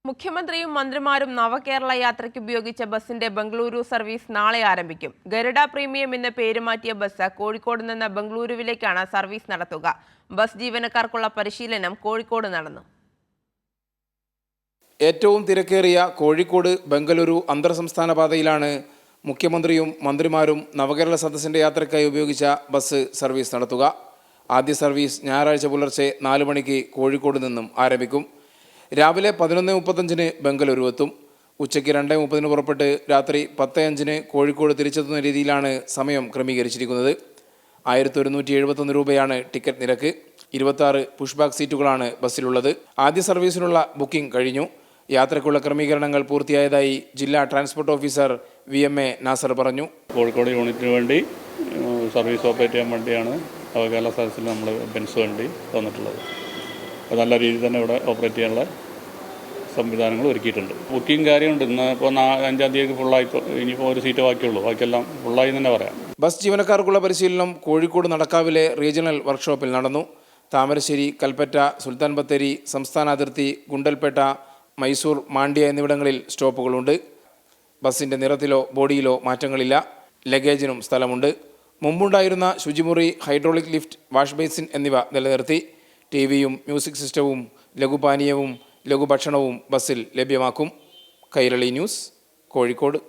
മുഖ്യമന്ത്രിയും മന്ത്രിമാരും നവകേരള യാത്രയ്ക്ക് ഉപയോഗിച്ച ബസിന്റെ ബംഗളൂരു സർവീസ് നാളെ ആരംഭിക്കും. ഗരുഡ പ്രീമിയം എന്ന് പേരുമാറ്റിയ ബസ് കോഴിക്കോട് നിന്ന് ബംഗളൂരുവിലേക്കാണ് സർവീസ് നടത്തുക. ബസ് ജീവനക്കാർക്കുള്ള പരിശീലനം കോഴിക്കോട് നടന്നു. ഏറ്റവും തിരക്കേറിയ കോഴിക്കോട് ബംഗളൂരു അന്തർ സംസ്ഥാന പാതയിലാണ് മുഖ്യമന്ത്രിയും മന്ത്രിമാരും നവകേരള സദസ്സിന്റെ യാത്രയ്ക്കായി ഉപയോഗിച്ച ബസ് സർവീസ് നടത്തുക. ആദ്യ സർവീസ് ഞായറാഴ്ച പുലർച്ചെ 4 മണിക്ക് കോഴിക്കോട് നിന്നും ആരംഭിക്കും. രാവിലെ 11:35 ബംഗളൂരു എത്തും. ഉച്ചയ്ക്ക് 2:30 പുറപ്പെട്ട് രാത്രി 10:05 കോഴിക്കോട് തിരിച്ചെത്തുന്ന രീതിയിലാണ് സമയം ക്രമീകരിച്ചിരിക്കുന്നത്. 1171 രൂപയാണ് ടിക്കറ്റ് നിരക്ക്. 26 പുഷ്ബാക്ക് സീറ്റുകളാണ് ബസ്സിലുള്ളത്. ആദ്യ സർവീസിനുള്ള ബുക്കിംഗ് കഴിഞ്ഞു. യാത്രയ്ക്കുള്ള ക്രമീകരണങ്ങൾ പൂർത്തിയായതായി ജില്ലാ ട്രാൻസ്പോർട്ട് ഓഫീസർ VMA നാസർ പറഞ്ഞു. കോഴിക്കോട് യൂണിറ്റിന് വേണ്ടി സർവീസ് ഓപ്പറേറ്റ് ചെയ്യാൻ വേണ്ടിയാണ് നവകേരള സദസ്സിൽ നമ്മൾ ബെൻസ് വണ്ടി തന്നിട്ടുള്ളത്. അത് നല്ല രീതിയിൽ തന്നെ ഇവിടെ ഓപ്പറേറ്റ് ചെയ്യാനുള്ള സംവിധാനങ്ങൾ ഒരുക്കിയിട്ടുണ്ട്. ബുക്കിംഗ് കാര്യമുണ്ട്. ഇന്ന് ഇപ്പോൾ 5-ാം തീയതിക്ക് ഫുള്ളായി. ഇനിയിപ്പോൾ ഒരു സീറ്റ് ബാക്കിയുള്ളൂ. ബാക്കിയെല്ലാം ഫുള്ളായി തന്നെ പറയാം. ബസ് ജീവനക്കാർക്കുള്ള പരിശീലനം കോഴിക്കോട് നടക്കാവിലെ റീജിയണൽ വർക്ക്ഷോപ്പിൽ നടന്നു. താമരശ്ശേരി, കൽപ്പറ്റ, സുൽത്താൻ ബത്തേരി, സംസ്ഥാന അതിർത്തി, ഗുണ്ടൽപേട്ട, മൈസൂർ, മാണ്ഡ്യ എന്നിവിടങ്ങളിൽ സ്റ്റോപ്പുകളുണ്ട്. ബസിൻ്റെ നിറത്തിലോ ബോഡിയിലോ മാറ്റങ്ങളില്ല. ലഗേജിനും സ്ഥലമുണ്ട്. മുമ്പുണ്ടായിരുന്ന ശുചിമുറി, ഹൈഡ്രോളിക് ലിഫ്റ്റ്, വാഷ് ബേസിൻ എന്നിവ നിലനിർത്തി. ടിവിയും മ്യൂസിക് സിസ്റ്റവും ലഘുപാനീയവും ലഘുഭക്ഷണവും ബസ്സിൽ ലഭ്യമാക്കും. കൈരളി ന്യൂസ്, കോഴിക്കോട്.